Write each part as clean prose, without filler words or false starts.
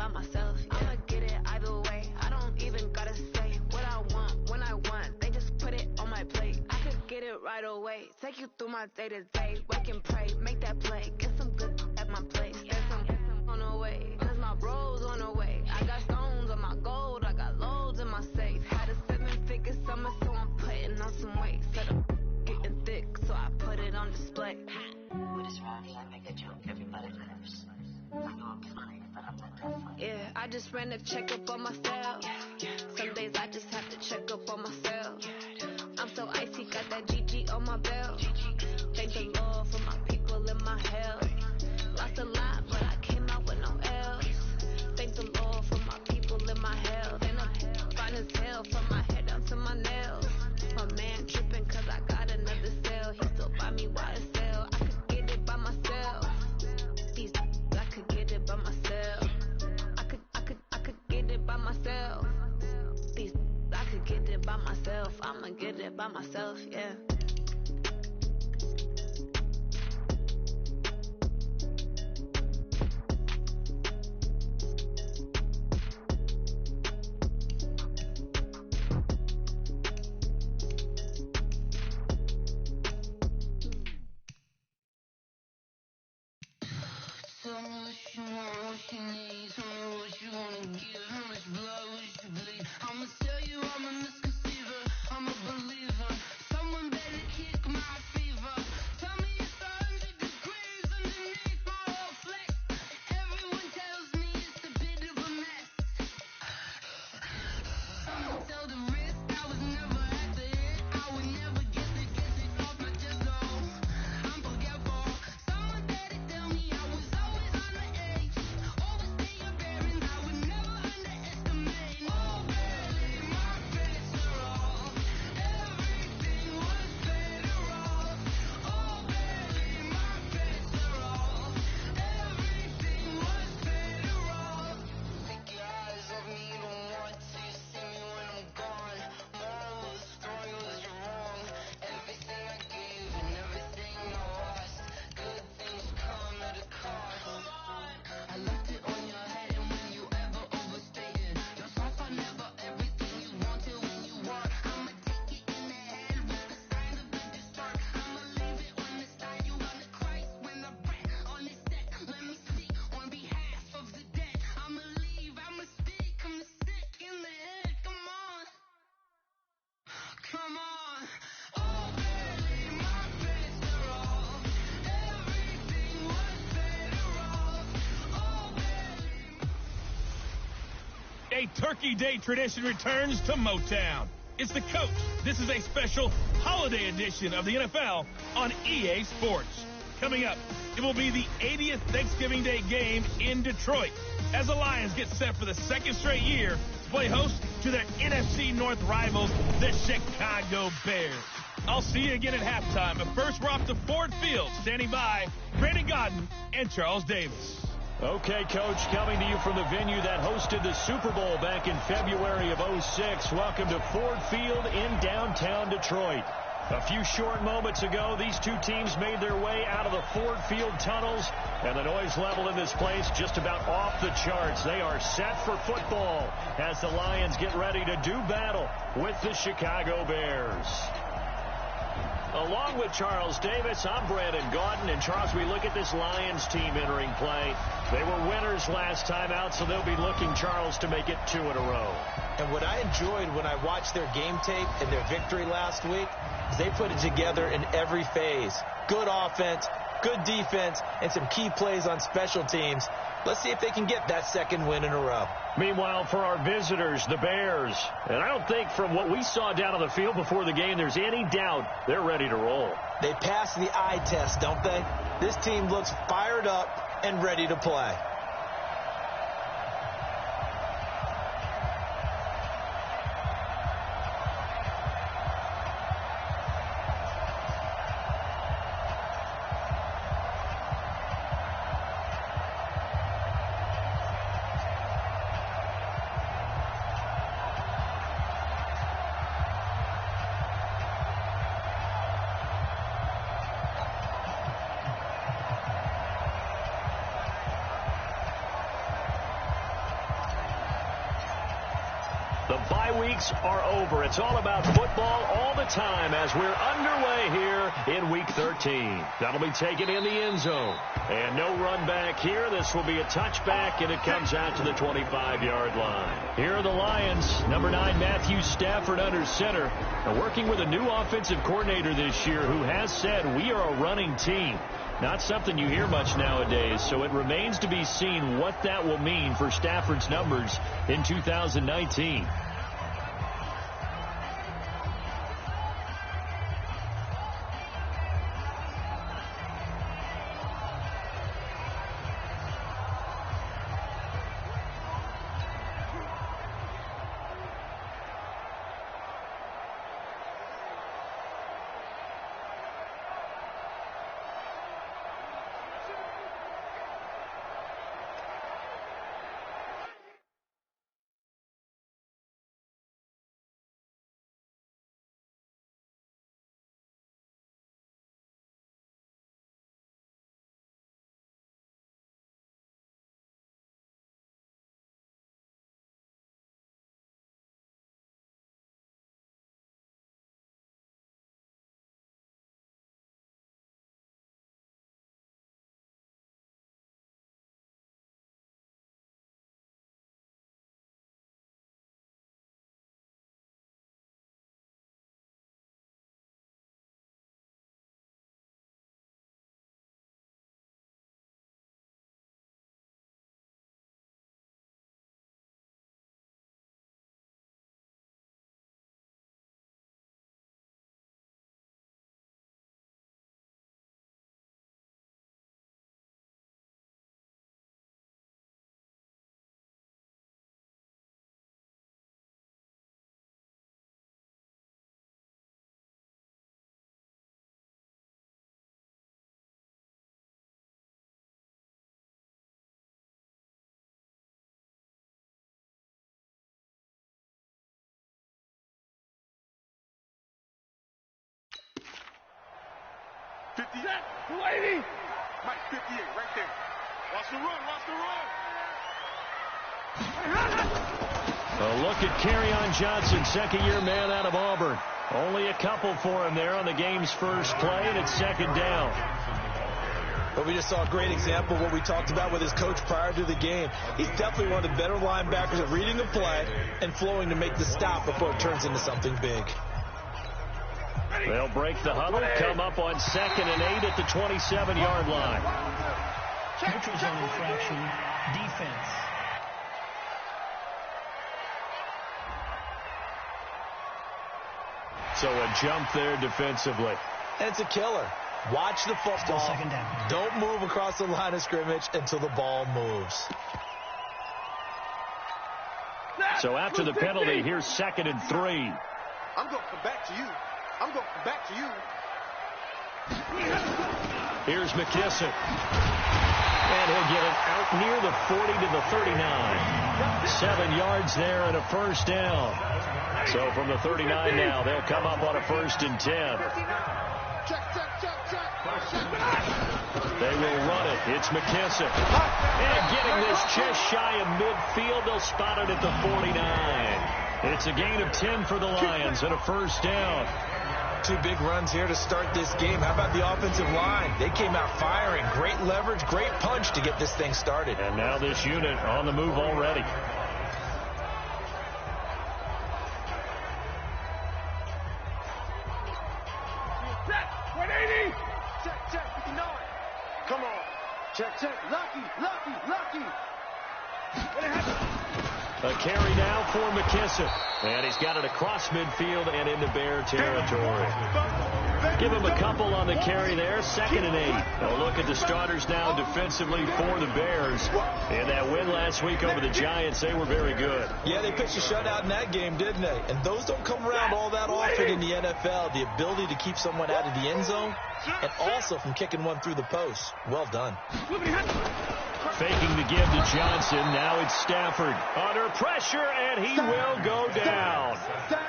by myself. Yeah. I'ma get it either way. I don't even gotta say what I want when I want. They just put it on my plate. I could get it right away. Take you through my day to day. Wake and pray, make that play. Get some good at my place. There's some on the way. Cause my bro's on the way. I got stones on my gold. I got loads in my safe. Had a 7-figure summer, so I'm putting on some weight. Set up getting thick, so I put it on display. What is wrong? I make a joke. Everybody laughs. I know I'm funny, but I'm not that funny. Yeah, I just ran a checkup on myself. Some days I just have to check up on myself. I'm so icy, got that GG on my belt. Thank the Lord for my people in my health. Lost a lot, but I came out with no L's. Thank the Lord for my people in my health. And I'm fine as hell from my head down to my nails. My man tripping cause I got another cell. He still buy me YSL. I could get it by myself. These I could get it by myself. I could get it by myself. These I could get it by myself. I'ma get it by myself, yeah. Tell me what you want, what you need. Tell me what you wanna give. How much blood would you bleed? I'ma tell you I'm a misconceiver. I'm a believer. Someone better kick my fever. Tell me it's 100 degrees underneath my whole flex. Everyone tells me it's a bit of a mess. Someone tell the risk I was never at the hit. I would never get it off my chest, no. I'm forgetful. Someone better tell me I was always on the edge. Overstay your bearings, I would never underestimate. Oh, barely my best are off. Everything was better off. Oh, barely my best are off. Everything was better off. Take your eyes off me, don't want to see me when I'm gone. Moral of the story was you're wrong. Everything I gave and everything I lost. Good things come at a cost. I left it on your head, and when you ever overstated yourself, I never everything you wanted when you want. I'ma take it in the head with the sign of the dessert. I'ma leave it on the side. You on the Christ when the bread on the set. Let me speak on behalf of the dead. I'ma leave, I'ma speak. I'm the sick in the head. Come on, come on. Oh, barely my best are off. Everything was better off. Oh, barely. A Turkey Day tradition returns to Motown. It's the Coach. This is a special holiday edition of the NFL on EA Sports. Coming up, it will be the 80th Thanksgiving Day game in Detroit as the Lions get set for the second straight year to play host to their NFC North rivals, the Chicago Bears. I'll see you again at halftime, but first we're off to Ford Field. Standing by, Brandon Godden and Charles Davis. Okay, Coach, coming to you from the venue that hosted the Super Bowl back in February of '06. Welcome to Ford Field in downtown Detroit. A few short moments ago, these two teams made their way out of the Ford Field tunnels, and the noise level in this place just about off the charts. They are set for football as the Lions get ready to do battle with the Chicago Bears. Along with Charles Davis, I'm Brandon Gaudin. And Charles, we look at this Lions team entering play. They were winners last time out, so they'll be looking, Charles, to make it 2 in a row. And what I enjoyed when I watched their game tape and their victory last week is they put it together in every phase. Good offense, good defense, and some key plays on special teams. Let's see if they can get that second win in a row. Meanwhile, for our visitors, the Bears. And I don't think from what we saw down on the field before the game, there's any doubt they're ready to roll. They passed the eye test, don't they? This team looks fired up and ready to play. The bye weeks are over. It's all about football all the time as we're underway here in Week 13. That'll be taken in the end zone. And no run back here. This will be a touchback, and it comes out to the 25-yard line. Here are the Lions. Number 9, Matthew Stafford under center. Now working with a new offensive coordinator this year who has said we are a running team. Not something you hear much nowadays, so it remains to be seen what that will mean for Stafford's numbers in 2019. Mike 58, right there. Watch the run, watch the run. A look at Kerryon Johnson, second-year man out of Auburn. Only a couple for him there on the game's first play, and it's second down. But we just saw a great example of what we talked about with his coach prior to the game. He's definitely one of the better linebackers at reading a play and flowing to make the stop before it turns into something big. They'll break the huddle, come up on 2nd and 8 at the 27-yard line. Neutral zone infraction, defense. So a jump there defensively. And it's a killer. Watch the football. Still second down. Don't move across the line of scrimmage until the ball moves. So after the penalty, here's 2nd and 3. I'm going to come back to you. I'm going to come back to you. Here's McKissick. And he'll get it out near the 40 to the 39. 7 yards there and a first down. So from the 39 now, they'll come up on a 1st and 10. They will run it. It's McKissick. And getting this just shy of midfield, they'll spot it at the 49. It's a gain of 10 for the Lions and a first down. 2 big runs here to start this game. How about the offensive line? They came out firing. Great leverage, great punch to get this thing started. And now this unit on the move already. Check, 59. Come on. Check. Lucky. A carry now for McKissick. And he's got it across midfield and into Bear territory. Give him a couple on the carry there. 2nd and 8. A look at the starters now defensively for the Bears. In that win last week over the Giants, they were very good. Yeah, they pitched a shutout in that game, didn't they? And those don't come around all that often in the NFL. The ability to keep someone out of the end zone and also from kicking one through the post. Well done. Faking the give to Johnson. Now it's Stafford under pressure, and he will go down.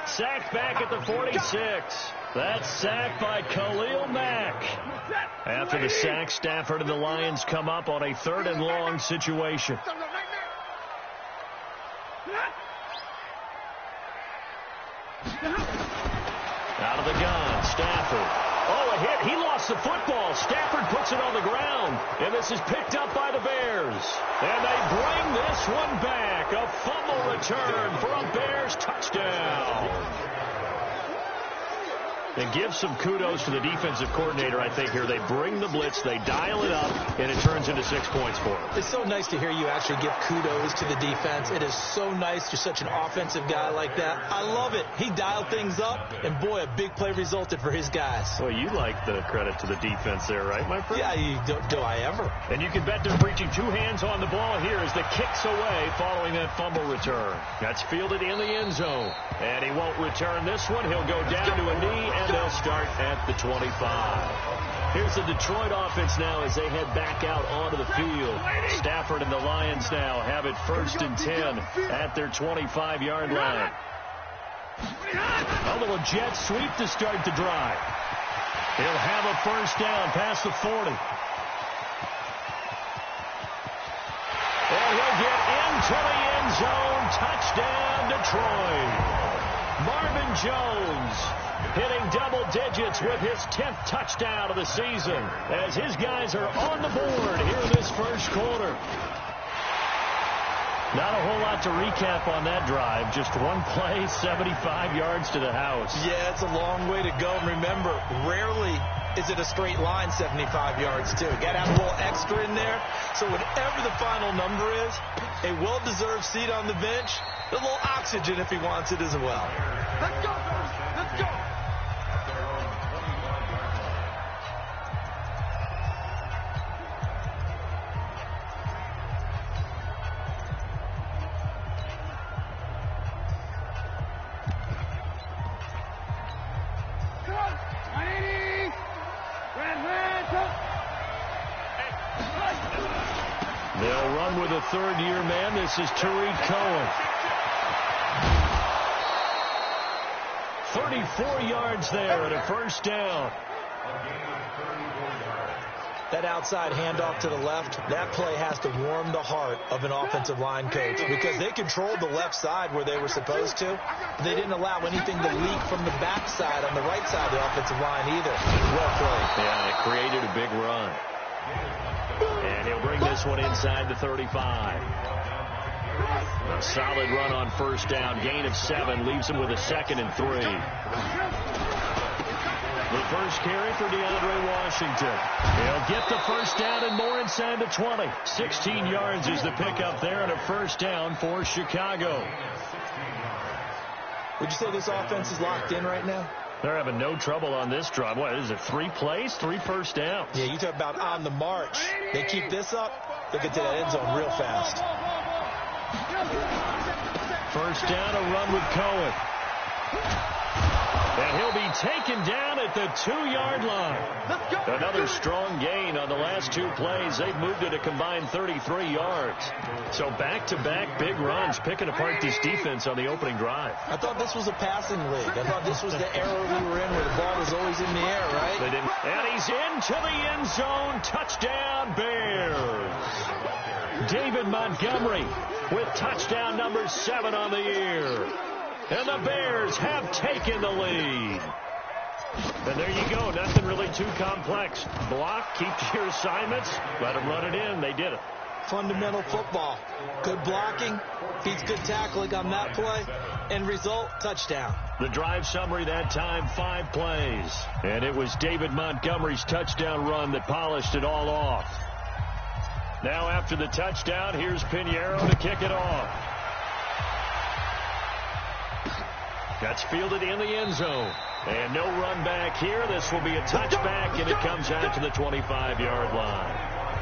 Sacked back at the 46. That's sacked by Khalil Mack. After the sack, Stafford and the Lions come up on a 3rd and long situation. Out of the gun, Stafford. Oh, a hit. He lost the football. Stafford puts it on the ground. And this is picked up by the Bears. And they bring this one back. A fumble return for a Bears touchdown. And give some kudos to the defensive coordinator, I think, here. They bring the blitz, they dial it up, and it turns into 6 points for them. It's so nice to hear you actually give kudos to the defense. It is so nice. You're such an offensive guy like that. I love it. He dialed things up, and boy, a big play resulted for his guys. Well, you like the credit to the defense there, right, my friend? Yeah, do I ever? And you can bet they're reaching 2 hands on the ball here as the kick's away following that fumble return. That's fielded in the end zone. And he won't return this one. He'll go down to a knee, and they'll start at the 25. Here's the Detroit offense now as they head back out onto the field. Stafford and the Lions now have it 1st and 10 at their 25-yard line. A little jet sweep to start the drive. He'll have a 1st down past the 40. And he'll get into the end zone. Touchdown, Detroit. Marvin Jones hitting double digits with his 10th touchdown of the season as his guys are on the board here in this first quarter. Not a whole lot to recap on that drive. Just one play, 75 yards to the house. Yeah, it's a long way to go. And remember, rarely is it a straight line 75 yards, too. Got to have a little extra in there. So whatever the final number is, a well-deserved seat on the bench, a little oxygen if he wants it as well. Let's go, fellas. Let's go. They'll run with a third-year man. This is Tariq Cohen. 34 yards there and a 1st down. That outside handoff to the left, that play has to warm the heart of an offensive line coach because they controlled the left side where they were supposed to. They didn't allow anything to leak from the backside on the right side of the offensive line either. Well played. Yeah, it created a big run. And he'll bring this one inside the 35. A solid run on 1st down. Gain of 7 leaves him with a 2nd and 3. The first carry for DeAndre Washington. He'll get the 1st down and more inside the 20. 16 yards is the pickup there and a 1st down for Chicago. Would you say this offense is locked in right now? They're having no trouble on this drive. What is it, 3 plays, 3 1st downs? Yeah, you talk about on the march. They keep this up, they'll get to that end zone real fast. 1st down, a run with Cohen. And he'll be taken down at the 2-yard line. Another strong gain on the last 2 plays. They've moved it a combined 33 yards. So back-to-back big runs, picking apart this defense on the opening drive. I thought this was a passing league. I thought this was the era we were in where the ball was always in the air, right? They didn't. And he's into the end zone. Touchdown, Bears. David Montgomery with touchdown number 7 on the year. And the Bears have taken the lead. And there you go. Nothing really too complex. Block, keep to your assignments, let them run it in. They did it. Fundamental football. Good blocking, beats good tackling on that play. End result, touchdown. The drive summary that time, 5 plays. And it was David Montgomery's touchdown run that polished it all off. Now after the touchdown, here's Pinheiro to kick it off. That's fielded in the end zone. And no run back here. This will be a touchback, and it comes out to the 25-yard line.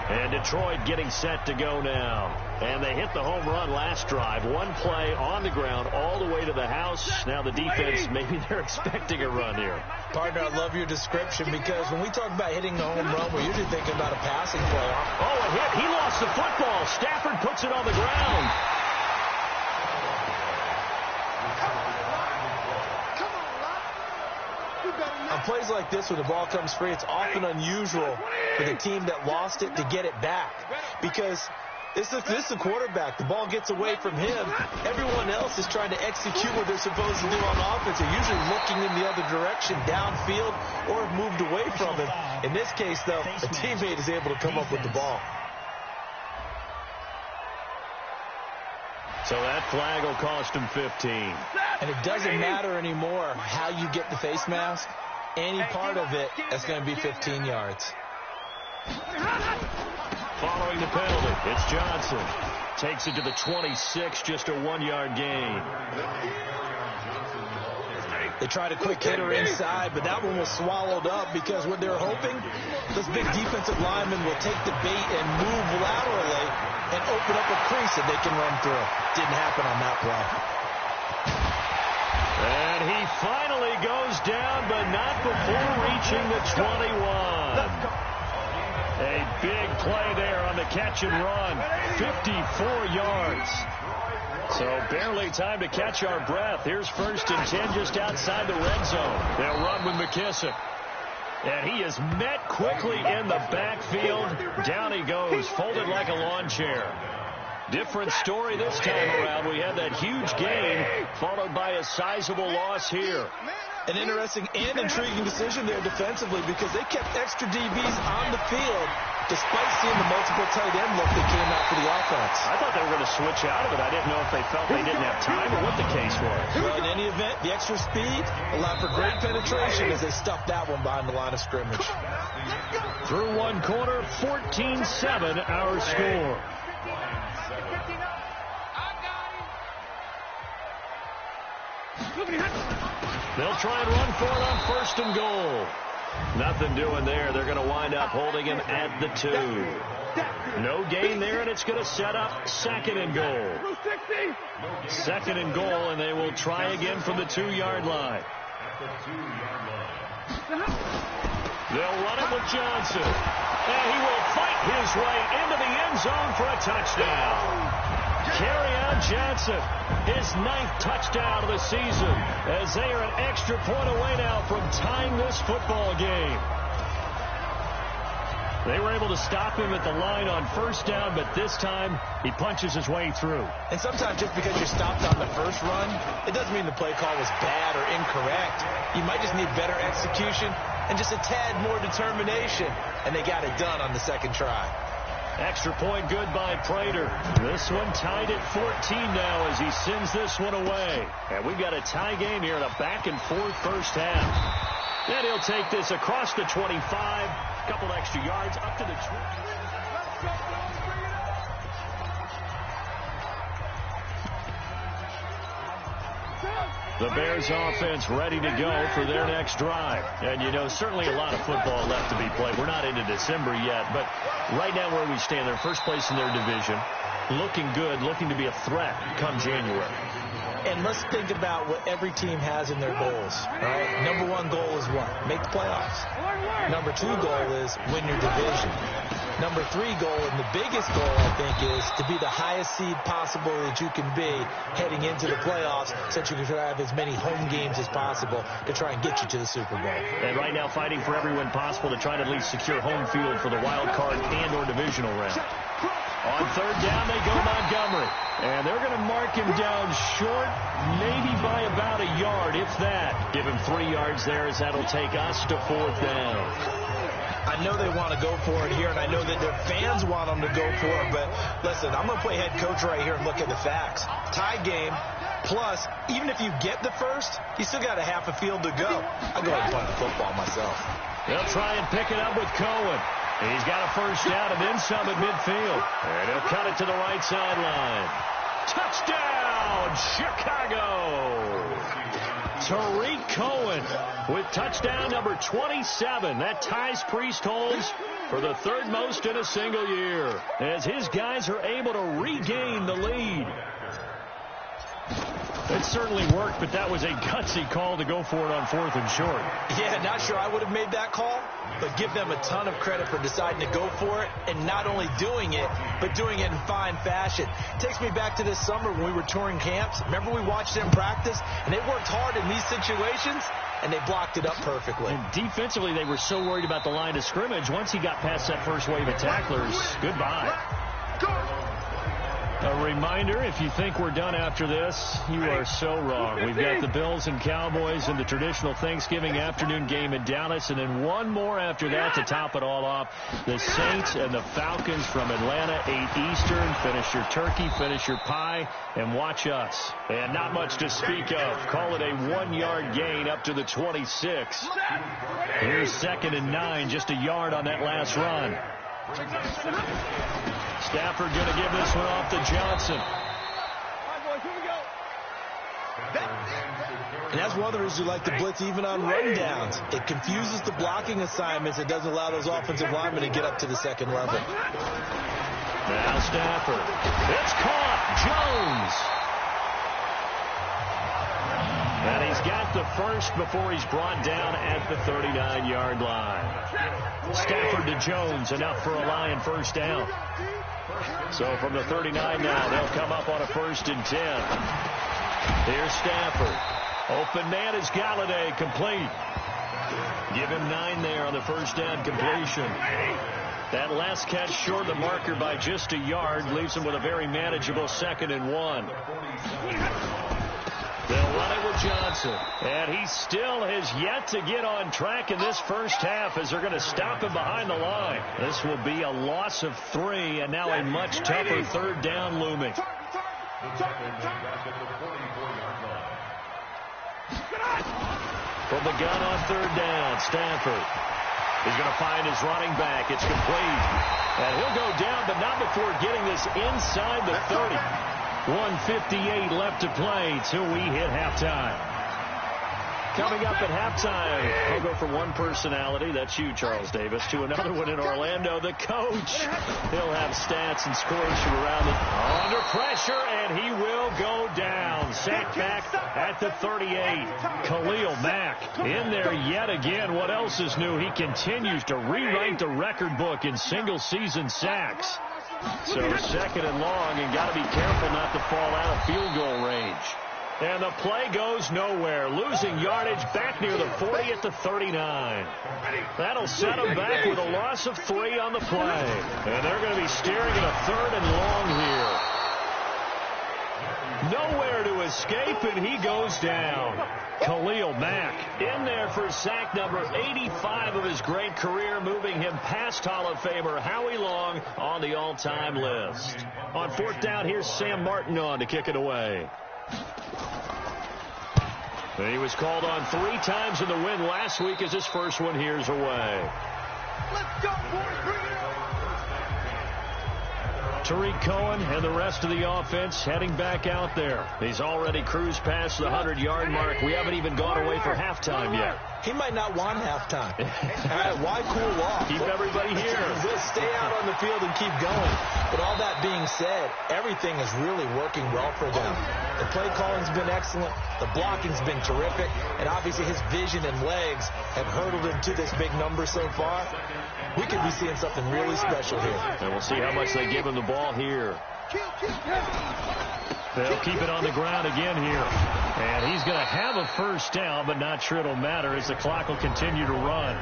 And Detroit getting set to go now. And they hit the home run last drive. 1 play on the ground all the way to the house. Now the defense, maybe they're expecting a run here. Partner, I love your description because when we talk about hitting the home run, we're usually thinking about a passing play. Oh, a hit. He lost the football. Stafford puts it on the ground. On plays like this where the ball comes free, it's often unusual for the team that lost it to get it back because This is the quarterback. The ball gets away from him. Everyone else is trying to execute what they're supposed to do on offense. They're usually looking in the other direction, downfield, or have moved away from him. In this case, though, a teammate is able to come up with the ball. So that flag will cost him 15. And it doesn't matter anymore how you get the face mask. Any part of it, that's going to be 15 yards. Following the penalty, it's Johnson. Takes it to the 26, just a 1-yard gain. They tried a quick hitter inside, but that one was swallowed up because what they're hoping, this big defensive lineman will take the bait and move laterally and open up a crease that they can run through. Didn't happen on that play. And he finally goes down, but not before reaching the 21. A big play there on the catch and run. 54 yards. So barely time to catch our breath. Here's 1st and 10 just outside the red zone. They'll run with McKissick. And he is met quickly in the backfield. Down he goes, folded like a lawn chair. Different story this time around. We had that huge gain, followed by a sizable loss here. An interesting and intriguing decision there defensively because they kept extra DBs on the field despite seeing the multiple tight end look that came out for the offense. I thought they were going to switch out of it. I didn't know if they felt they didn't have time or what the case was. Well, in any event, the extra speed allowed for great penetration as they stuffed that one behind the line of scrimmage. Through one quarter, 14-7 our score. They'll try and run for it on 1st and goal. Nothing doing there. They're going to wind up holding him at the 2. No gain there, and it's going to set up 2nd and goal. 2nd and goal, and they will try again from the 2-yard line. They'll run it with Johnson. And he will fight his way into the end zone for a touchdown. Kerryon Johnson, his 9th touchdown of the season, as they are an extra point away now from tying this football game. They were able to stop him at the line on 1st down, but this time he punches his way through. And sometimes just because you're stopped on the first run, it doesn't mean the play call was bad or incorrect. You might just need better execution and just a tad more determination, and they got it done on the 2nd try. Extra point good by Prater. This one tied at 14 now as he sends this one away. And we've got a tie game here in a back-and-forth first half. And he'll take this across the 25. A couple extra yards up to the 20. The Bears offense ready to go for their next drive. And, you know, certainly a lot of football left to be played. We're not into December yet, but right now where we stand, they're first place in their division. Looking good, looking to be a threat come January. And let's think about what every team has in their goals. Right? Number 1 goal is what? Make the playoffs. Number 2 goal is win your division. Number 3 goal, and the biggest goal, I think, is to be the highest seed possible that you can be heading into the playoffs so that you can have as many home games as possible to try and get you to the Super Bowl. And right now fighting for every win possible to try to at least secure home field for the wild card and or divisional round. On 3rd down, they go Montgomery. And they're going to mark him down short, maybe by about a yard, if that. Give him 3 yards there as that'll take us to 4th down. I know they want to go for it here, and I know that their fans want them to go for it, but listen, I'm going to play head coach right here and look at the facts. Tie game, plus, even if you get the first, you still got a half a field to go. I go ahead and punt the football myself. They'll try and pick it up with Cohen. He's got a first down and then some at midfield. And he'll cut it to the right sideline. Touchdown, Chicago! Tariq Cohen with touchdown number 27. That ties Priest Holmes for the 3rd most in a single year, as his guys are able to regain the lead. It certainly worked, but that was a gutsy call to go for it on 4th and short. Yeah, not sure I would have made that call, but give them a ton of credit for deciding to go for it and not only doing it, but doing it in fine fashion. Takes me back to this summer when we were touring camps. Remember we watched them practice, and they worked hard in these situations, and they blocked it up perfectly. And defensively, they were so worried about the line of scrimmage. Once he got past that first wave of tacklers, goodbye. A reminder, if you think we're done after this, you are so wrong. We've got the Bills and Cowboys in the traditional Thanksgiving afternoon game in Dallas, and then one more after that to top it all off. The Saints and the Falcons from Atlanta, 8 Eastern. Finish your turkey, finish your pie, and watch us. And not much to speak of. Call it a 1-yard gain up to the 26. Here's 2nd and 9, just a yard on that last run. Stafford going to give this one off to Johnson. And that's one of the reasons you like to blitz even on rundowns. It confuses the blocking assignments. It doesn't allow those offensive linemen to get up to the second level. Now Stafford. It's caught. Jones. And he's got the first before he's brought down at the 39-yard line. Stafford to Jones, enough for a Lion first down. So from the 39 now, they'll come up on a 1st and 10. Here's Stafford. Open man is Galladay, complete. Give him 9 there on the first down completion. That last catch short of the marker by just a yard leaves him with a very manageable 2nd and 1. They'll run it with Johnson. And he still has yet to get on track in this first half as they're going to stop him behind the line. This will be a loss of 3 and now a much tougher 3rd down looming. From the gun on 3rd down, Stafford. He's going to find his running back. It's complete. And he'll go down, but not before getting this inside the 30. 1:58 left to play till we hit halftime. Coming up at halftime, I'll go from one personality, that's you, Charles Davis, to another one in Orlando, the coach. He'll have stats and scores from around the... Under pressure, and he will go down. Sacked back at the 38. Khalil Mack in there yet again. What else is new? He continues to rewrite the record book in single-season sacks. So 2nd and long, and got to be careful not to fall out of field goal range. And the play goes nowhere. Losing yardage back near the 40 at the 39. That'll set them back with a loss of 3 on the play. And they're going to be staring at a 3rd and long here. Nowhere to escape, and he goes down. Khalil Mack in there for sack number 85 of his great career, moving him past Hall of Famer Howie Long on the all-time list. On 4th down, here's Sam Martin on to kick it away. And he was called on 3 times in the win last week as his first one here's away. Let's go, boys. Bring it on. Tariq Cohen and the rest of the offense heading back out there. He's already cruised past the 100-yard mark. We haven't even gone away for halftime yet. He might not want halftime. All right, why cool off? Keep everybody here. We'll stay out on the field and keep going. But all that being said, everything is really working well for them. The play calling's been excellent. The blocking's been terrific. And obviously his vision and legs have hurdled him to this big number so far. We could be seeing something really special here. And we'll see how much they give him the ball here. They'll keep it on the ground again here. And he's going to have a first down, but not sure it'll matter as the clock will continue to run.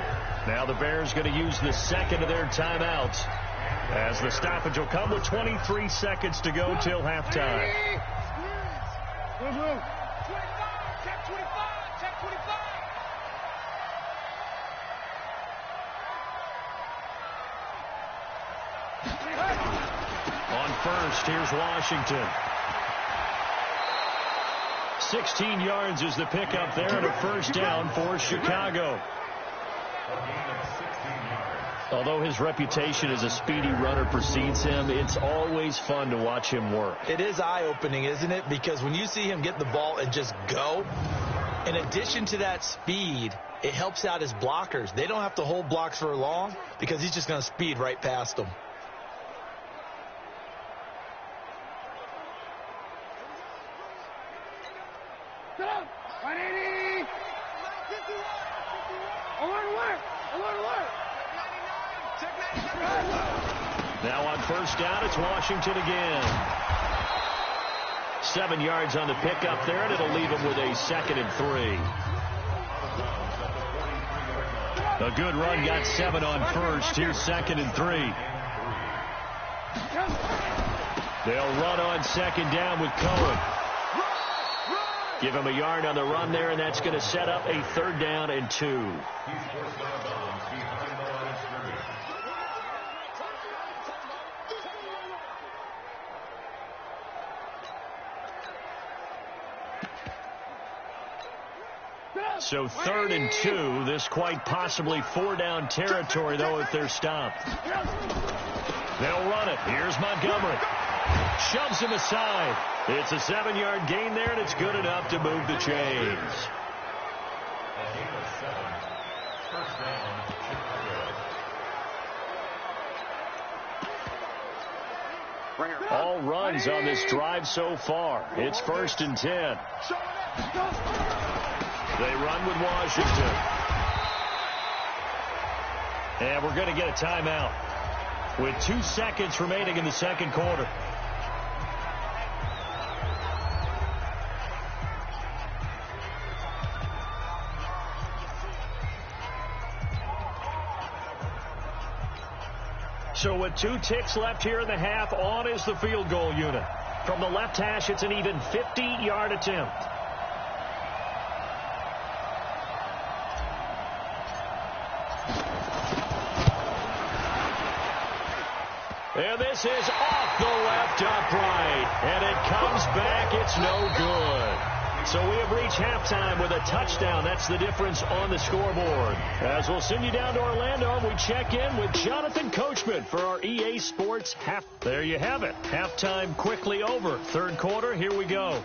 Now the Bears going to use the 2nd of their timeouts as the stoppage will come with 23 seconds to go till halftime. Check 25. On 1st, here's Washington. 16 yards is the pickup there and a first down for Chicago. Although his reputation as a speedy runner precedes him, it's always fun to watch him work. It is eye-opening, isn't it? Because when you see him get the ball and just go, in addition to that speed, it helps out his blockers. They don't have to hold blocks for long because he's just going to speed right past them. Now on first down, it's Washington again. 7 yards on the pickup there, and it'll leave him with a 2nd and 3. A good run, got 7 on first. Here's 2nd and 3. They'll run on second down with Cohen. Give him a yard on the run there, and that's going to set up a 3rd down and 2. So 3rd and 2. This quite possibly 4-down territory, though, if they're stopped. They'll run it. Here's Montgomery. Shoves him aside. It's a 7-yard gain there, and it's good enough to move the chains. All runs on this drive so far. It's 1st and 10. They run with Washington. And we're going to get a timeout with 2 seconds remaining in the second quarter. So with 2 ticks left here in the half, on is the field goal unit. From the left hash, it's an even 50-yard attempt. And this is off the left upright. And it comes back. It's no good. So we have reached halftime with a touchdown. That's the difference on the scoreboard. As we'll send you down to Orlando, we check in with Jonathan Coachman for our EA Sports half. There you have it. Halftime quickly over. 3rd quarter, here we go.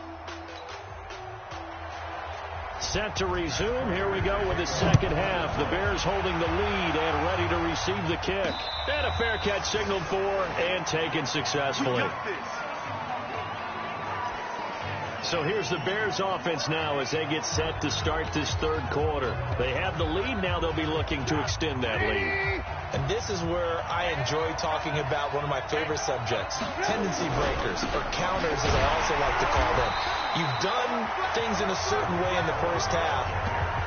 Set to resume. Here we go with the second half. The Bears holding the lead and ready to receive the kick. And a fair catch signaled for and taken successfully. So here's the Bears offense now as they get set to start this 3rd quarter. They have the lead. Now they'll be looking to extend that lead. And this is where I enjoy talking about one of my favorite subjects, tendency breakers, or counters as I also like to call them. You've done things in a certain way in the first half,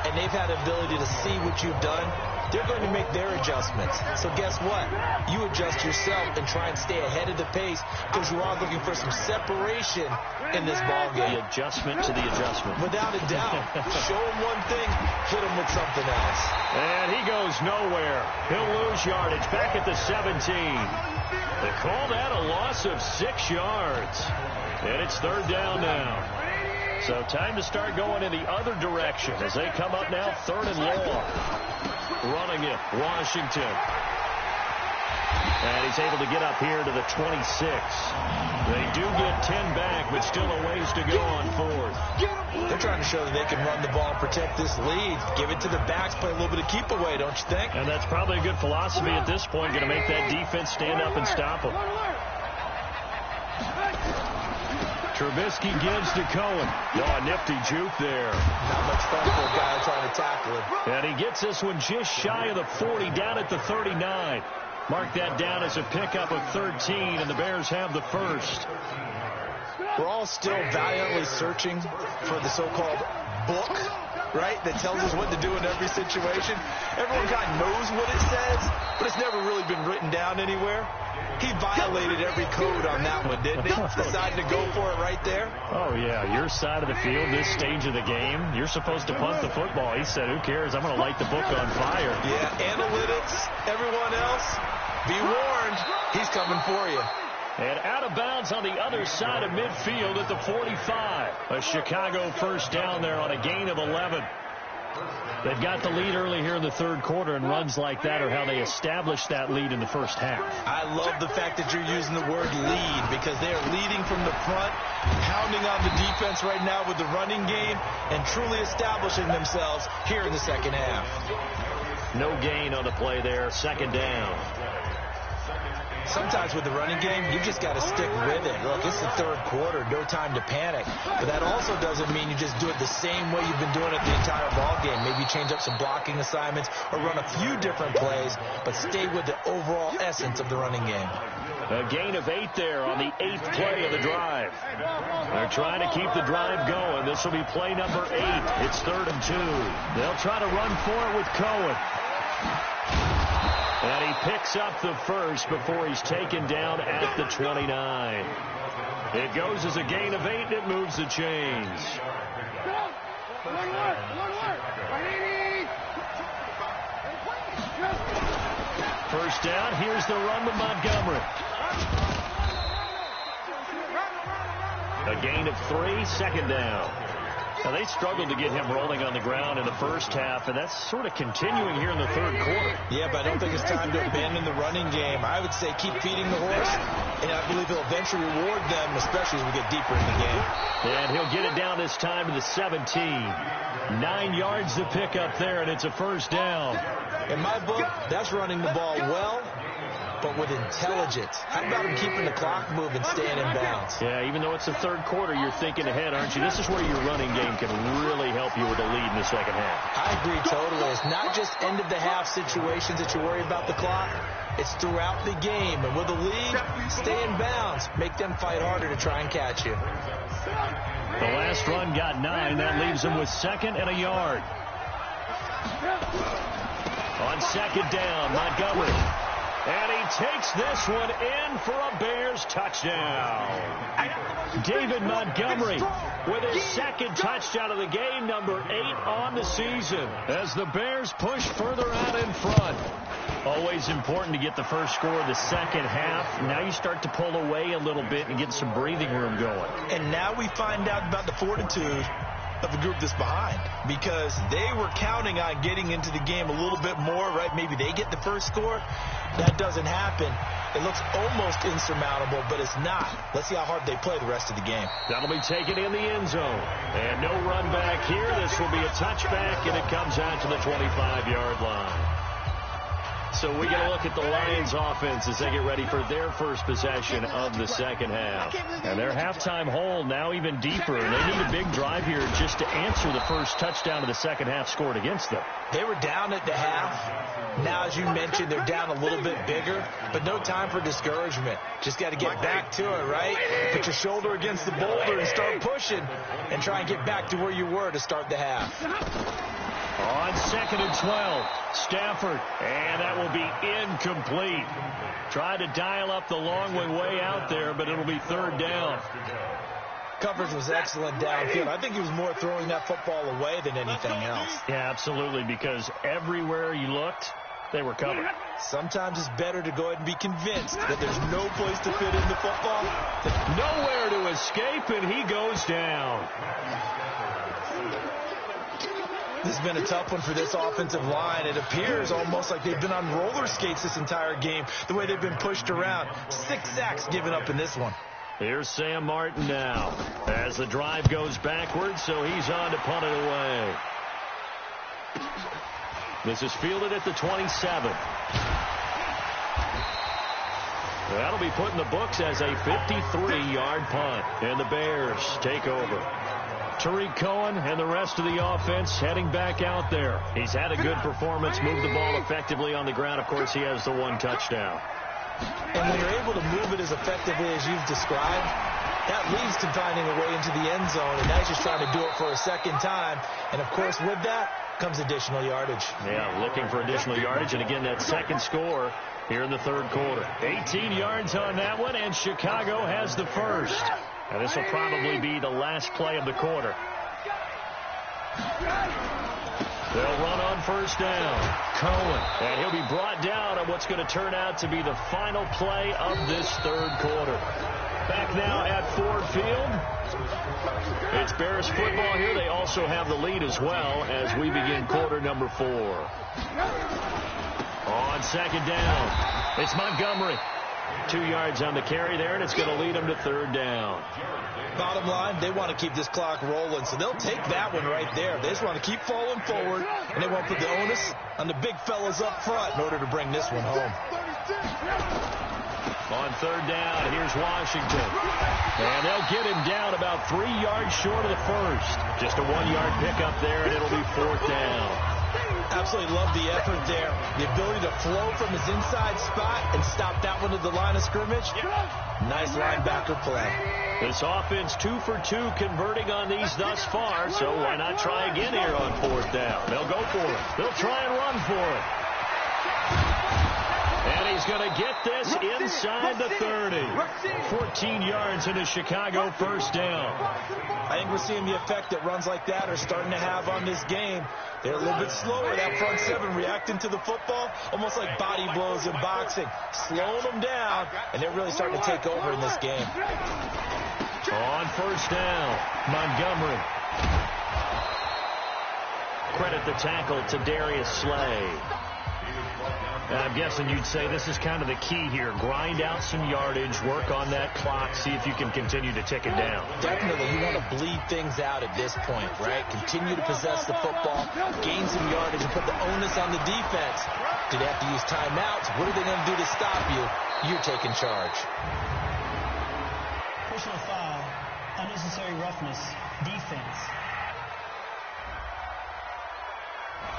and they've had the ability to see what you've done. They're going to make their adjustments. So guess what? You adjust yourself and try and stay ahead of the pace because you are looking for some separation in this ball game. The adjustment to the adjustment. Without a doubt. Show them one thing, hit them with something else. And he goes nowhere. He'll lose yardage back at the 17. They call that a loss of 6 yards. And it's 3rd down now. So time to start going in the other direction as they come up now 3rd and long. Running it, Washington. And he's able to get up here to the 26. They do get 10 back, but still a ways to go on 4th. They're trying to show that they can run the ball and protect this lead. Give it to the backs, play a little bit of keep away, don't you think? And that's probably a good philosophy at this point, going to make that defense stand up and stop them. Trubisky gives to Cohen. Oh, nifty juke there. Not much fun for a guy trying to tackle him. And he gets this one just shy of the 40, down at the 39. Mark that down as a pickup of 13, and the Bears have the first. We're all still valiantly searching for the so-called book, right, that tells us what to do in every situation. Everyone kind of knows what it says, but it's never really been written down anywhere. He violated every code on that one, didn't he? Decided to go for it right there. Oh, yeah, your side of the field, this stage of the game, you're supposed to punt the football. He said, who cares? I'm going to light the book on fire. Yeah, analytics, everyone else, be warned, he's coming for you. And out of bounds on the other side of midfield at the 45. A Chicago first down there on a gain of 11. They've got the lead early here in the 3rd quarter, and runs like that are how they established that lead in the first half. I love the fact that you're using the word lead because they are leading from the front, pounding on the defense right now with the running game, and truly establishing themselves here in the second half. No gain on the play there, 2nd down. Sometimes with the running game, you just got to stick with it. Look, it's the 3rd quarter, no time to panic. But that also doesn't mean you just do it the same way you've been doing it the entire ball game. Maybe change up some blocking assignments or run a few different plays, but stay with the overall essence of the running game. A gain of 8 there on the 8th play of the drive. They're trying to keep the drive going. This will be play number 8. It's 3rd and 2. They'll try to run for it with Cohen. And he picks up the first before he's taken down at the 29. It goes as a gain of 8, and it moves the chains. First down, here's the run to Montgomery. A gain of 3, second down. Now, they struggled to get him rolling on the ground in the first half, and that's sort of continuing here in the third quarter. Yeah, but I don't think it's time to abandon the running game. I would say keep feeding the horse, and I believe he'll eventually reward them, especially as we get deeper in the game. And he'll get it down this time to the 17. 9 yards to pick up there, and it's a first down. In my book, that's running the ball well, but with intelligence. How about him keeping the clock moving, staying in bounds? Yeah, even though it's the third quarter, you're thinking ahead, aren't you? This is where your running game can really help you with a lead in the second half. I agree totally. It's not just end-of-the-half situations that you worry about the clock. It's throughout the game. And with a lead, stay in bounds. Make them fight harder to try and catch you. The last run got 9. That leaves them with 2nd and a yard. On 2nd down, Montgomery. And he takes this one in for a Bears touchdown. David Montgomery with his 2nd touchdown of the game, number 8 on the season, as the Bears push further out in front. Always important to get the first score of the second half. Now you start to pull away a little bit and get some breathing room going. And now we find out about the fortitude of the group that's behind, because they were counting on getting into the game a little bit more, right? Maybe they get the first score. That doesn't happen. It looks almost insurmountable, but it's not. Let's see how hard they play the rest of the game. That'll be taken in the end zone. And no run back here. This will be a touchback, and it comes out to the 25-yard line. So we get a look at the Lions offense as they get ready for their first possession of the second half. And their halftime hole now even deeper. And they need a big drive here just to answer the first touchdown of the second half scored against them. They were down at the half. Now, as you mentioned, they're down a little bit bigger, but no time for discouragement. Just got to get back to it, right? Put your shoulder against the boulder and start pushing and try and get back to where you were to start the half. On 2nd and 12, Stafford, and that will be incomplete. Tried to dial up the long way out there, but it'll be 3rd down. Coverage was excellent downfield. I think he was more throwing that football away than anything else. Yeah, absolutely, because everywhere you looked, they were covered. Sometimes it's better to go ahead and be convinced that there's no place to fit in the football. Nowhere to escape, and he goes down. This has been a tough one for this offensive line. It appears almost like they've been on roller skates this entire game, the way they've been pushed around. 6 sacks given up in this one. Here's Sam Martin now as the drive goes backwards, so he's on to punt it away. This is fielded at the 27. That'll be put in the books as a 53-yard punt, and the Bears take over. Tariq Cohen and the rest of the offense heading back out there. He's had a good performance, moved the ball effectively on the ground. Of course, he has the 1 touchdown. And when you're able to move it as effectively as you've described, that leads to finding a way into the end zone, and now he's just trying to do it for a second time. And, of course, with that comes additional yardage. Yeah, looking for additional yardage, and again, that 2nd score here in the 3rd quarter. 18 yards on that one, and Chicago has the first. And this will probably be the last play of the quarter. They'll run on 1st down. Cohen. And he'll be brought down on what's going to turn out to be the final play of this 3rd quarter. Back now at Ford Field. It's Bears football here. They also have the lead as well as we begin quarter number 4. On 2nd down, it's Montgomery. 2 yards on the carry there, and it's going to lead them to 3rd down. Bottom line, they want to keep this clock rolling, so they'll take that one right there. They just want to keep falling forward, and they won't put the onus on the big fellas up front in order to bring this one home. On 3rd down, here's Washington. And they'll get him down about 3 yards short of the first. Just a 1-yard pickup there, and it'll be 4th down. Absolutely love the effort there. The ability to flow from his inside spot and stop that one to the line of scrimmage. Nice linebacker play. This offense 2 for 2 converting on these thus far, so why not try again here on 4th down? They'll go for it. They'll try and run for it. And And he's going to get this inside the 30. 14 yards in a Chicago first down. I think we're seeing the effect that runs like that are starting to have on this game. They're a little bit slower, that front seven, reacting to the football, almost like body blows in boxing, slowing them down, and they're really starting to take over in this game. On first down, Montgomery. Credit the tackle to Darius Slay. I'm guessing you'd say this is kind of the key here. Grind out some yardage, work on that clock, see if you can continue to tick it down. Definitely, you want to bleed things out at this point, right? Continue to possess the football, gain some yardage, and put the onus on the defense. Do they have to use timeouts? What are they going to do to stop you? You're taking charge. Personal foul, unnecessary roughness, defense.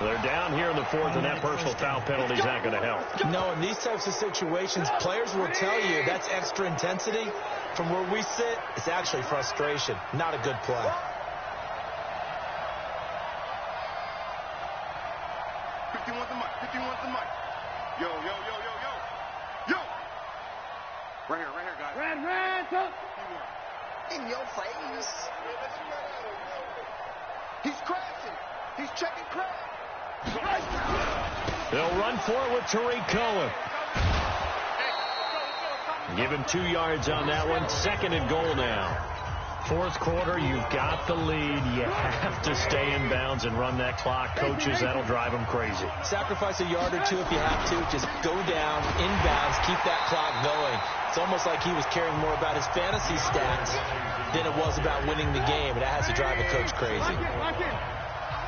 They're down here in the fourth, and that personal foul penalty is not going to help. No, in these types of situations, players will tell you that's extra intensity. From where we sit, it's actually frustration. Not a good play. Yo. Right here, guys. Red, go. In your face. He's crashing. He's checking crash. They'll run for it with Tariq Cohen. Give him 2 yards on that one. 2nd and goal now. Fourth quarter, you've got the lead. You have to stay in bounds and run that clock. Coaches, that'll drive them crazy. Sacrifice a yard or two if you have to. Just go down, in bounds, keep that clock going. It's almost like he was caring more about his fantasy stats than it was about winning the game. And that has to drive a coach crazy.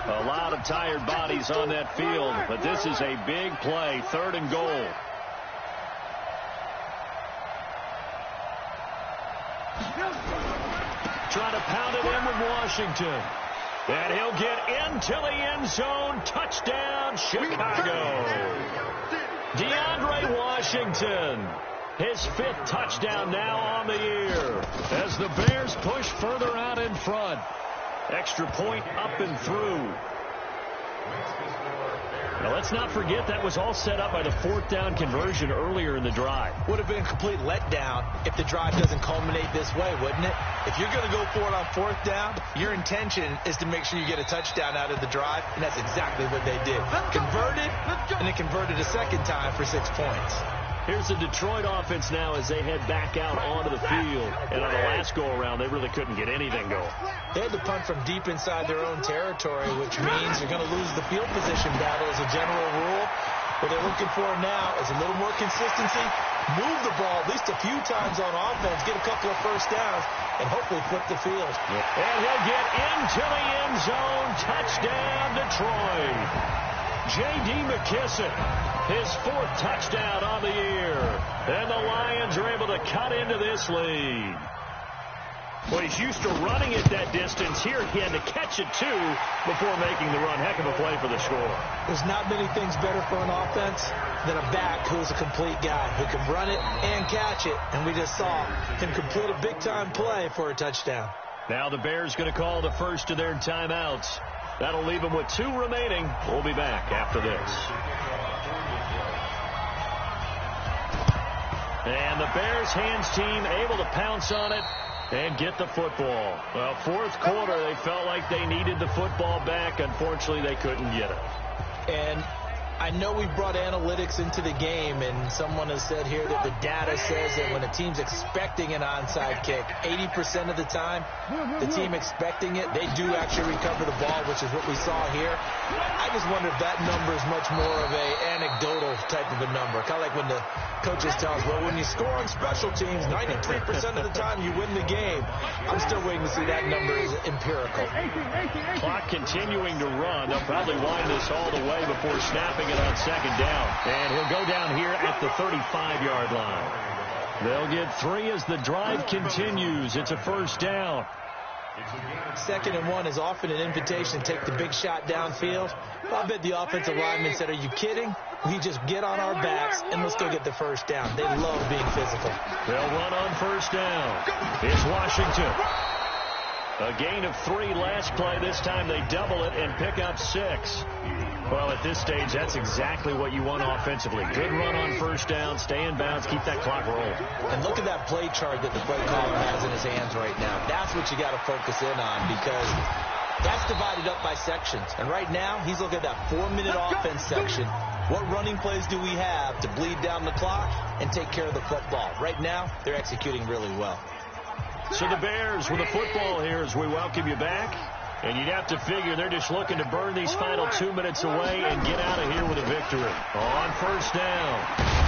A lot of tired bodies on that field, but this is a big play. 3rd and goal. Trying to pound it in with Washington. And he'll get into the end zone. Touchdown, Chicago. DeAndre Washington. His 5th touchdown now on the year as the Bears push further out in front. Extra point up and through. Now, let's not forget that was all set up by the 4th down conversion earlier in the drive. Would have been a complete letdown if the drive doesn't culminate this way, wouldn't it? If you're going to go for it on 4th down, your intention is to make sure you get a touchdown out of the drive, and that's exactly what they did. Converted, and they converted a 2nd time for 6 points. Here's the Detroit offense now as they head back out onto the field. And on the last go-around, they really couldn't get anything going. They had to punt from deep inside their own territory, which means you're going to lose the field position battle as a general rule. What they're looking for now is a little more consistency, move the ball at least a few times on offense, get a couple of first downs, and hopefully flip the field. And he'll get into the end zone. Touchdown, Detroit. J.D. McKissick, his 4th touchdown on the year. And the Lions are able to cut into this lead. Well, he's used to running it that distance. Here he had to catch it, too, before making the run. Heck of a play for the score. There's not many things better for an offense than a back who's a complete guy who can run it and catch it. And we just saw him complete a big-time play for a touchdown. Now the Bears going to call the first of their timeouts. That'll leave them with 2 remaining. We'll be back after this. And the Bears hands team able to pounce on it and get the football. Well, 4th quarter, they felt like they needed the football back. Unfortunately, they couldn't get it. And I know we brought analytics into the game, and someone has said here that the data says that when a team's expecting an onside kick, 80% of the time, the team expecting it, they do actually recover the ball, which is what we saw here. I just wonder if that number is much more of a anecdotal type of a number. Kind of like when the coaches tell us, well, when you score on special teams, 93% of the time you win the game. I'm still waiting to see that number is empirical. Clock continuing to run. They'll probably wind this all the way before snapping it on 2nd down. And he'll go down here at the 35-yard line. They'll get 3 as the drive continues. It's a first down. 2nd and 1 is often an invitation to take the big shot downfield. I bet the offensive lineman said, are you kidding? We just get on our backs and let's go get the first down. They love being physical. They'll run on first down. It's Washington. A gain of 3 last play. This time they double it and pick up 6. Well, at this stage, that's exactly what you want offensively. Good run on first down, stay in bounds, keep that clock rolling. And look at that play chart that the play caller has in his hands right now. That's what you got to focus in on, because that's divided up by sections. And right now, he's looking at that 4-minute offense section. What running plays do we have to bleed down the clock and take care of the football? Right now, they're executing really well. So the Bears with the football here as we welcome you back. And you'd have to figure they're just looking to burn these final 2 minutes away and get out of here with a victory. On first down,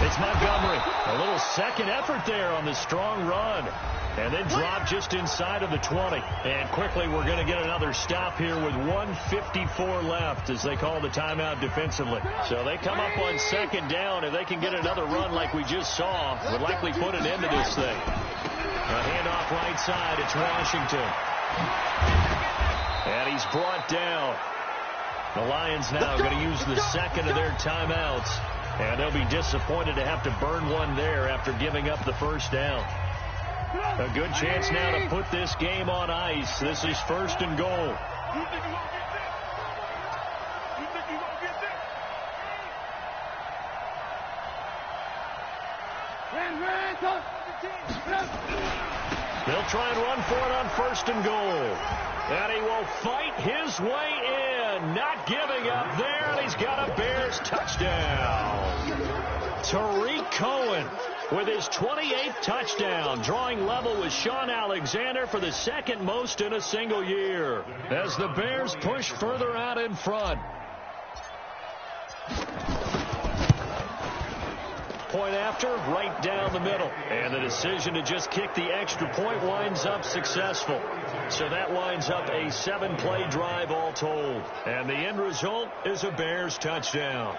it's Montgomery. A little second effort there on the strong run. And then drop just inside of the 20. And quickly we're going to get another stop here with 1:54 left as they call the timeout defensively. So they come up on second down. If they can get another run like we just saw, would likely put an end to this thing. A handoff right side. It's Washington. And he's brought down. The Lions now going to use the second of their timeouts. And they'll be disappointed to have to burn one there after giving up the first down. A good chance now to put this game on ice. This is first and goal. They'll try and run for it on first and goal. And he will fight his way in. Not giving up there. And he's got a Bears touchdown. Tariq Cohen with his 28th touchdown, drawing level with Sean Alexander for the second most in a single year. As the Bears push further out in front. Point after, right down the middle. And the decision to just kick the extra point winds up successful. So that winds up a 7-play drive all told. And the end result is a Bears touchdown.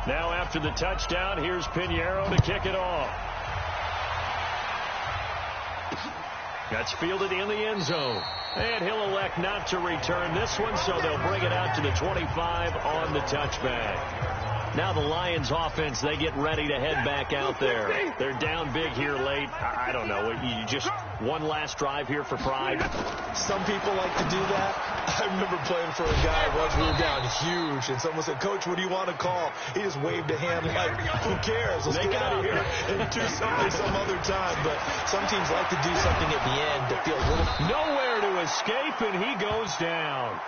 Now after the touchdown, here's Pinheiro to kick it off. That's fielded in the end zone. And he'll elect not to return this one, so they'll bring it out to the 25 on the touchback. Now the Lions offense, they get ready to head back out there. They're down big here late. I don't know. You just one last drive here for pride. Some people like to do that. I remember playing for a guy once. We were down huge, and someone said, "Coach, what do you want to call?" He just waved a hand like, "Who cares? Let's get out of here and do something some other time." But some teams like to do something at the end to feel a little... Nowhere to escape, and he goes down.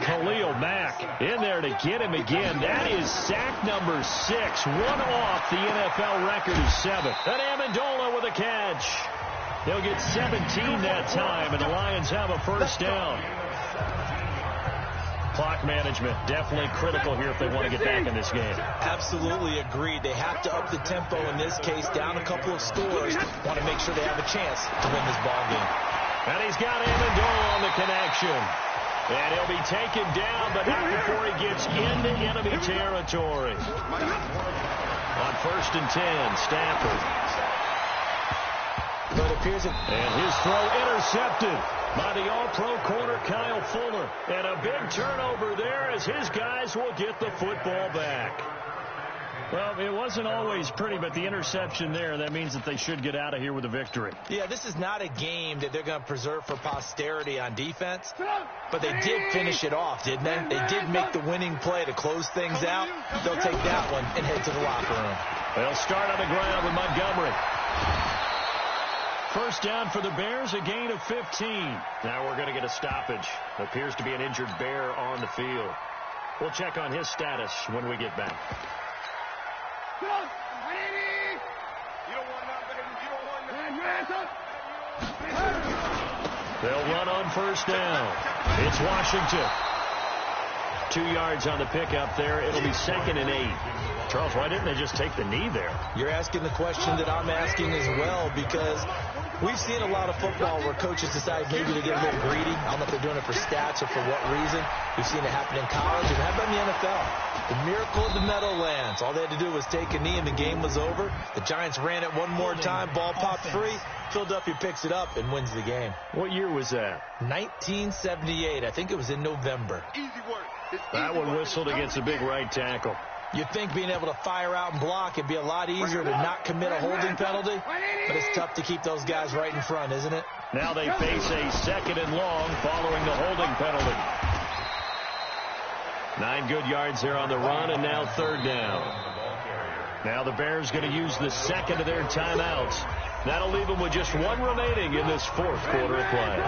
Khalil Mack in there to get him again. That is sack number 6. One off the NFL record of 7. And Amendola with a catch. They'll get 17 that time, and the Lions have a first down. Clock management definitely critical here if they want to get back in this game. Absolutely agreed. They have to up the tempo in this case, down a couple of scores. Want to make sure they have a chance to win this ball game. And he's got Amendola on the connection. And he'll be taken down, but not before he gets into enemy territory. On first and 10, Stafford. But it appears and his throw intercepted by the all-pro corner Kyle Fuller. And a big turnover there as his guys will get the football back. Well, it wasn't always pretty, but the interception there, that means that they should get out of here with a victory. Yeah, this is not a game that they're going to preserve for posterity on defense, but they did finish it off, didn't they? They did make the winning play to close things out. They'll take that one and head to the locker room. They'll start on the ground with Montgomery. First down for the Bears, a gain of 15. Now we're going to get a stoppage. Appears to be an injured Bear on the field. We'll check on his status when we get back. They'll run on first down. It's Washington. 2 yards on the pickup there. It'll be 2nd and 8. Charles, why didn't they just take the knee there? You're asking the question that I'm asking as well, because We've seen a lot of football where coaches decide maybe to get a little greedy. I don't know if they're doing it for stats or for what reason. We've seen it happen in college, and how about in the NFL? The miracle of the Meadowlands. All they had to do was take a knee, and the game was over. The Giants ran it one more time. Ball popped free. Philadelphia picks it up and wins the game. What year was that? 1978. I think it was in November. Easy work. That one whistled against a big right tackle. You'd think being able to fire out and block it'd be a lot easier to not commit a holding penalty, but it's tough to keep those guys right in front, isn't it? Now they face a 2nd and long following the holding penalty. 9 good yards there on the run, and now 3rd down. Now the Bears going to use the 2nd of their timeouts. That'll leave them with just 1 remaining in this 4th quarter of play.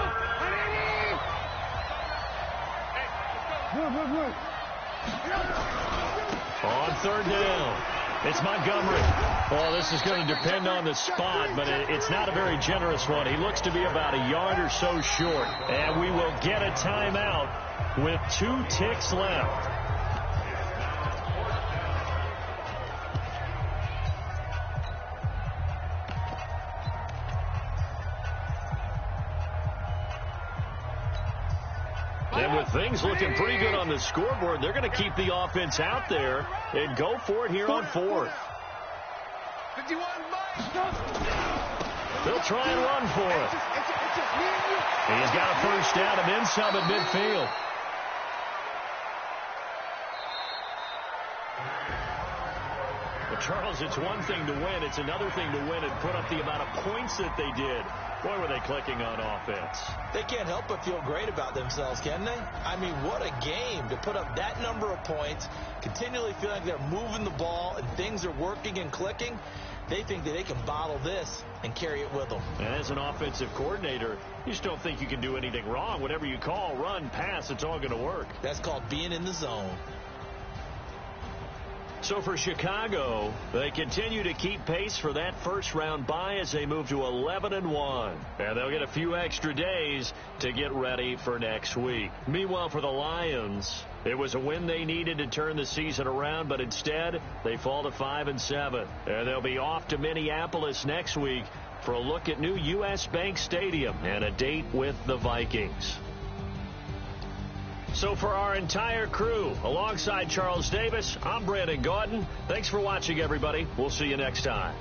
On 3rd down, it's Montgomery. Well, this is going to depend on the spot, but it's not a very generous one. He looks to be about a yard or so short, and we will get a timeout with 2 ticks left. And with things looking pretty good on the scoreboard, they're going to keep the offense out there and go for it here on 4th. They'll try and run for it. He's got a 1st down and then some at midfield. Well, Charles, it's one thing to win. It's another thing to win and put up the amount of points that they did. Boy, were they clicking on offense. They can't help but feel great about themselves, can they? I mean, what a game to put up that number of points, continually feel like they're moving the ball and things are working and clicking. They think that they can bottle this and carry it with them. And as an offensive coordinator, you just don't think you can do anything wrong. Whatever you call, run, pass, it's all going to work. That's called being in the zone. So for Chicago, they continue to keep pace for that 1st-round bye as they move to 11-1. And they'll get a few extra days to get ready for next week. Meanwhile, for the Lions, it was a win they needed to turn the season around, but instead, they fall to 5-7. And they'll be off to Minneapolis next week for a look at new U.S. Bank Stadium and a date with the Vikings. So for our entire crew, alongside Charles Davis, I'm Brandon Gaudin. Thanks for watching, everybody. We'll see you next time.